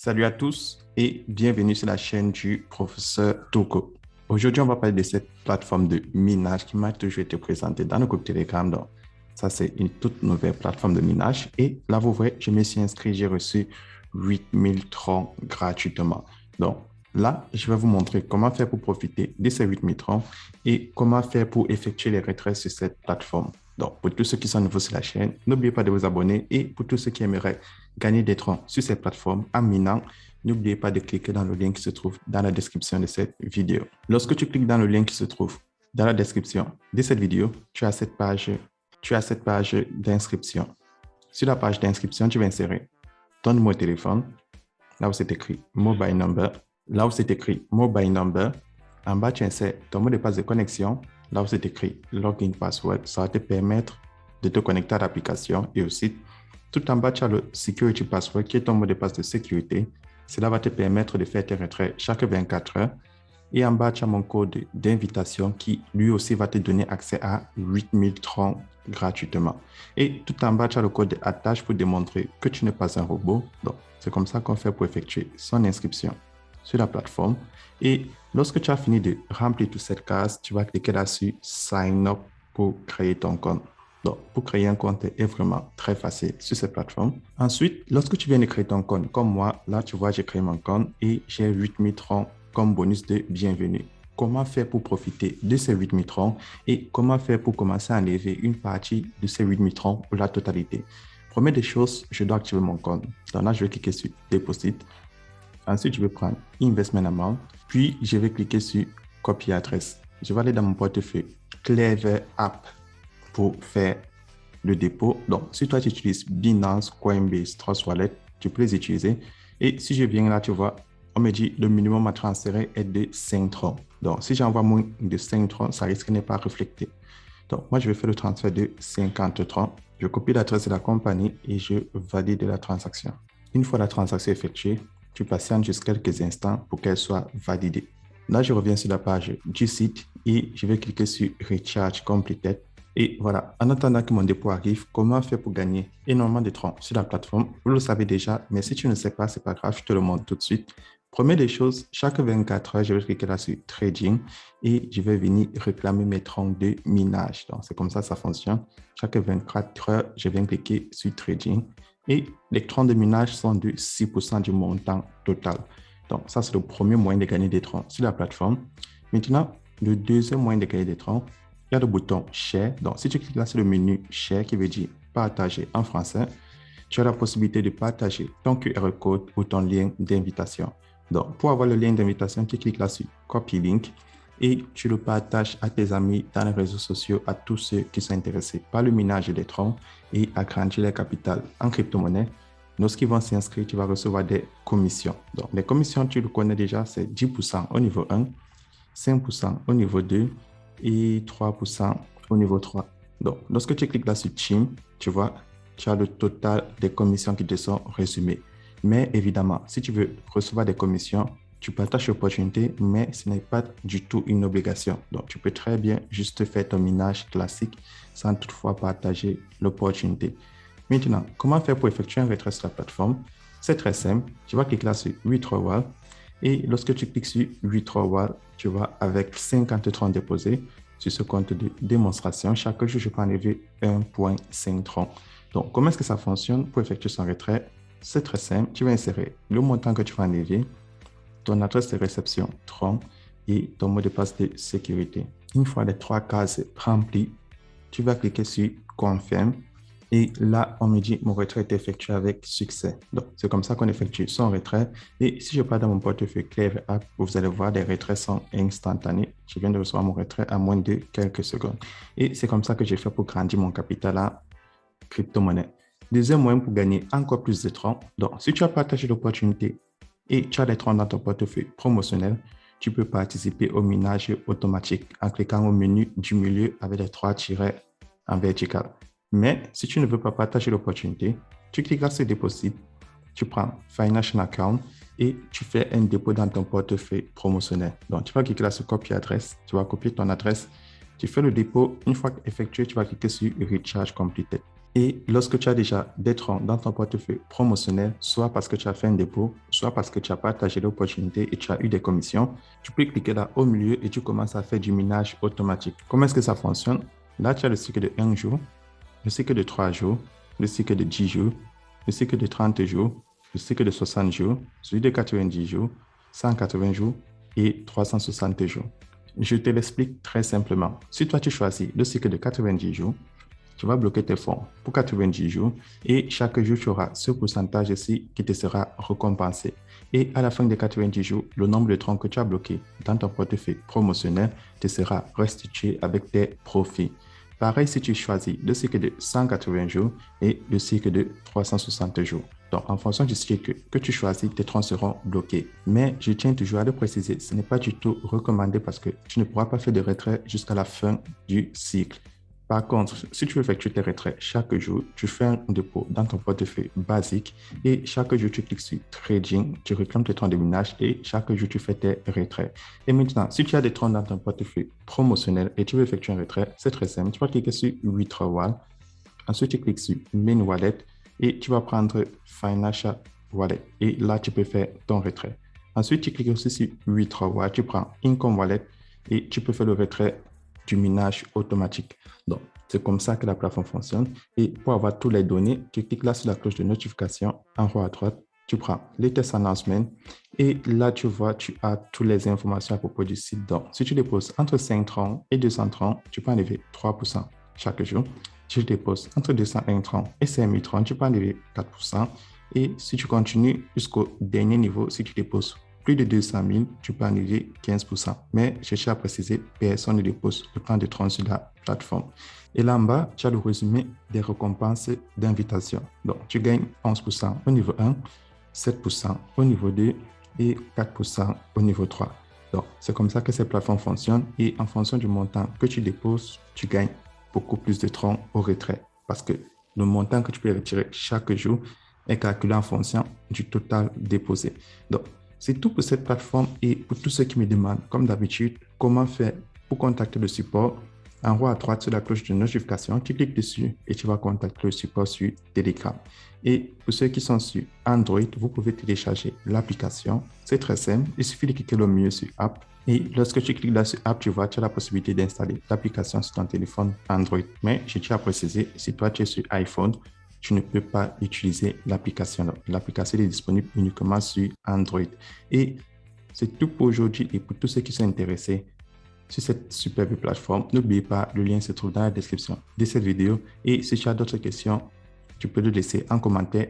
Salut à tous et bienvenue sur la chaîne du professeur Toko. Aujourd'hui, on va parler de cette plateforme de minage qui m'a toujours été présentée dans le groupe Telegram. Donc, ça, c'est une toute nouvelle plateforme de minage. Et là, vous voyez, je me suis inscrit, j'ai reçu 8000 troncs gratuitement. Donc, là, je vais vous montrer comment faire pour profiter de ces 8000 troncs et comment faire pour effectuer les retraits sur cette plateforme. Donc, pour tous ceux qui sont nouveaux sur la chaîne, n'oubliez pas de vous abonner et pour tous ceux qui aimeraient gagner des troncs sur cette plateforme en minant, n'oubliez pas de cliquer dans le lien qui se trouve dans la description de cette vidéo. Lorsque tu cliques dans le lien qui se trouve dans la description de cette vidéo, tu as cette page d'inscription. Sur la page d'inscription, tu vas insérer ton numéro de téléphone, là où c'est écrit mobile number, en bas, tu insères ton mot de passe de connexion, là où c'est écrit login password. Ça va te permettre de te connecter à l'application et aussi tout en bas, tu as le Security Password qui est ton mot de passe de sécurité. Cela va te permettre de faire tes retraits chaque 24 heures. Et en bas, tu as mon code d'invitation qui lui aussi va te donner accès à 8000 troncs gratuitement. Et tout en bas, tu as le code attache pour démontrer que tu n'es pas un robot. Donc, c'est comme ça qu'on fait pour effectuer son inscription sur la plateforme. Et lorsque tu as fini de remplir toute cette case, tu vas cliquer là-dessus Sign Up pour créer ton compte. Donc, pour créer un compte est vraiment très facile sur cette plateforme. Ensuite, lorsque tu viens de créer ton compte, comme moi, là, tu vois, j'ai créé mon compte et j'ai 8000 troncs comme bonus de bienvenue. Comment faire pour profiter de ces 8000 troncs et comment faire pour commencer à enlever une partie de ces 8000 troncs ou la totalité? Première des choses, je dois activer mon compte. Donc là, je vais cliquer sur Deposit. Ensuite, je vais prendre Investment Amount. Puis, je vais cliquer sur Copy Adresse. Je vais aller dans mon portefeuille Clever App pour faire le dépôt. Donc, si toi, tu utilises Binance, Coinbase, Trust Wallet, tu peux les utiliser. Et si je viens là, tu vois, on me dit le minimum à transférer est de 5 troncs. Donc, si j'envoie moins de 5 troncs, ça risque de ne pas refléter. Donc, moi, je vais faire le transfert de 50 troncs. Je copie l'adresse de la compagnie et je valide la transaction. Une fois la transaction effectuée, tu patientes juste quelques instants pour qu'elle soit validée. Là, je reviens sur la page du site et je vais cliquer sur Recharge Completed. Et voilà, en attendant que mon dépôt arrive, comment faire pour gagner énormément de troncs sur la plateforme? Vous le savez déjà, mais si tu ne sais pas, c'est pas grave, je te le montre tout de suite. Première des choses, chaque 24 heures, je vais cliquer là sur Trading et je vais venir réclamer mes troncs de minage. Donc, c'est comme ça fonctionne. Chaque 24 heures, je viens cliquer sur Trading et les troncs de minage sont de 6% du montant total. Donc, ça, c'est le premier moyen de gagner des troncs sur la plateforme. Maintenant, le deuxième moyen de gagner des troncs, il y a le bouton Share. Donc, si tu cliques là sur le menu Share qui veut dire partager en français, tu as la possibilité de partager ton QR code ou ton lien d'invitation. Donc, pour avoir le lien d'invitation, tu cliques là sur Copy Link et tu le partages à tes amis dans les réseaux sociaux, à tous ceux qui sont intéressés par le minage des troncs et agrandir leur capital en crypto-monnaie. Lorsqu'ils vont s'inscrire, tu vas recevoir des commissions. Donc, les commissions, tu le connais déjà, c'est 10% au niveau 1, 5% au niveau 2 et 3% au niveau 3. Donc, lorsque tu cliques là sur Team, tu vois, tu as le total des commissions qui te sont résumées. Mais évidemment, si tu veux recevoir des commissions, tu partages l'opportunité, mais ce n'est pas du tout une obligation. Donc, tu peux très bien juste faire ton minage classique sans toutefois partager l'opportunité. Maintenant, comment faire pour effectuer un retrait sur la plateforme? C'est très simple. Tu vas cliquer là sur Withdrawal et lorsque tu cliques sur Withdrawal, tu vas avec 50 troncs déposés sur ce compte de démonstration. Chaque jour, je peux enlever 1,5 troncs. Donc, comment est-ce que ça fonctionne pour effectuer son retrait? C'est très simple. Tu vas insérer le montant que tu vas enlever, ton adresse de réception tronc et ton mot de passe de sécurité. Une fois les 3 cases remplies, tu vas cliquer sur Confirm. Et là, on me dit mon retrait est effectué avec succès. Donc, c'est comme ça qu'on effectue son retrait. Et si je pars dans mon portefeuille Clever App, vous allez voir, les retraits sont instantanés. Je viens de recevoir mon retrait à moins de quelques secondes. Et c'est comme ça que j'ai fait pour grandir mon capital en crypto-monnaie. Deuxième moyen pour gagner encore plus de troncs. Donc, si tu as partagé l'opportunité et tu as des troncs dans ton portefeuille promotionnel, tu peux participer au minage automatique en cliquant au menu du milieu avec les 3 tirets en vertical. Mais si tu ne veux pas partager l'opportunité, tu cliques là sur Deposit, tu prends Financial Account et tu fais un dépôt dans ton portefeuille promotionnel. Donc, tu vas cliquer là sur Copy Adresse, tu vas copier ton adresse, tu fais le dépôt. Une fois effectué, tu vas cliquer sur Recharge Completed. Et lorsque tu as déjà des troncs dans ton portefeuille promotionnel, soit parce que tu as fait un dépôt, soit parce que tu as partagé l'opportunité et tu as eu des commissions, tu peux cliquer là au milieu et tu commences à faire du minage automatique. Comment est-ce que ça fonctionne? Là, tu as le cycle de 1 jour, le cycle de 3 jours, le cycle de 10 jours, le cycle de 30 jours, le cycle de 60 jours, celui de 90 jours, 180 jours et 360 jours. Je te l'explique très simplement. Si toi, tu choisis le cycle de 90 jours, tu vas bloquer tes fonds pour 90 jours et chaque jour, tu auras ce pourcentage-ci qui te sera récompensé. Et à la fin des 90 jours, le nombre de troncs que tu as bloqués dans ton portefeuille promotionnel te sera restitué avec tes profits. Pareil si tu choisis le cycle de 180 jours et le cycle de 360 jours. Donc, en fonction du cycle que tu choisis, tes troncs seront bloqués. Mais je tiens toujours à le préciser, ce n'est pas du tout recommandé parce que tu ne pourras pas faire de retrait jusqu'à la fin du cycle. Par contre, si tu effectues tes retraits chaque jour, tu fais un dépôt dans ton portefeuille basique et chaque jour, tu cliques sur Trading, tu réclames tes troncs de minage et chaque jour, tu fais tes retraits. Et maintenant, si tu as des troncs dans ton portefeuille promotionnel et tu veux effectuer un retrait, c'est très simple. Tu vas cliquer sur Withdrawal. Ensuite, tu cliques sur Main Wallet et tu vas prendre Financial Wallet. Et là, tu peux faire ton retrait. Ensuite, tu cliques aussi sur Withdrawal. Tu prends Income Wallet et tu peux faire le retrait du minage automatique. Donc, c'est comme ça que la plateforme fonctionne. Et pour avoir toutes les données, tu cliques là sur la cloche de notification en haut à droite. Tu prends Latest Announcement et là, tu vois, tu as toutes les informations à propos du site. Donc, si tu déposes entre 5 troncs et 200 troncs, tu peux enlever 3% chaque jour. Si tu déposes entre 201 troncs et 5000 troncs, tu peux enlever 4%. Et si tu continues jusqu'au dernier niveau, si tu déposes plus de 200 000, tu peux enlever 15%. Mais je tiens à préciser, personne ne dépose autant de troncs sur la plateforme. Et là en bas, tu as le résumé des récompenses d'invitation. Donc, tu gagnes 11% au niveau 1, 7% au niveau 2 et 4% au niveau 3. Donc, c'est comme ça que ces plateformes fonctionnent. Et en fonction du montant que tu déposes, tu gagnes beaucoup plus de troncs au retrait. Parce que le montant que tu peux retirer chaque jour est calculé en fonction du total déposé. Donc, c'est tout pour cette plateforme et pour tous ceux qui me demandent, comme d'habitude, comment faire pour contacter le support. En haut à droite sur la cloche de notification, tu cliques dessus et tu vas contacter le support sur Telegram. Et pour ceux qui sont sur Android, vous pouvez télécharger l'application. C'est très simple. Il suffit de cliquer le milieu sur App. Et lorsque tu cliques là sur App, tu vois, tu as la possibilité d'installer l'application sur ton téléphone Android. Mais je tiens à préciser, si toi tu es sur iPhone, tu ne peux pas utiliser l'application. L'application est disponible uniquement sur Android. Et c'est tout pour aujourd'hui et pour tous ceux qui sont intéressés sur cette superbe plateforme, n'oubliez pas, le lien se trouve dans la description de cette vidéo. Et si tu as d'autres questions, tu peux le laisser en commentaire.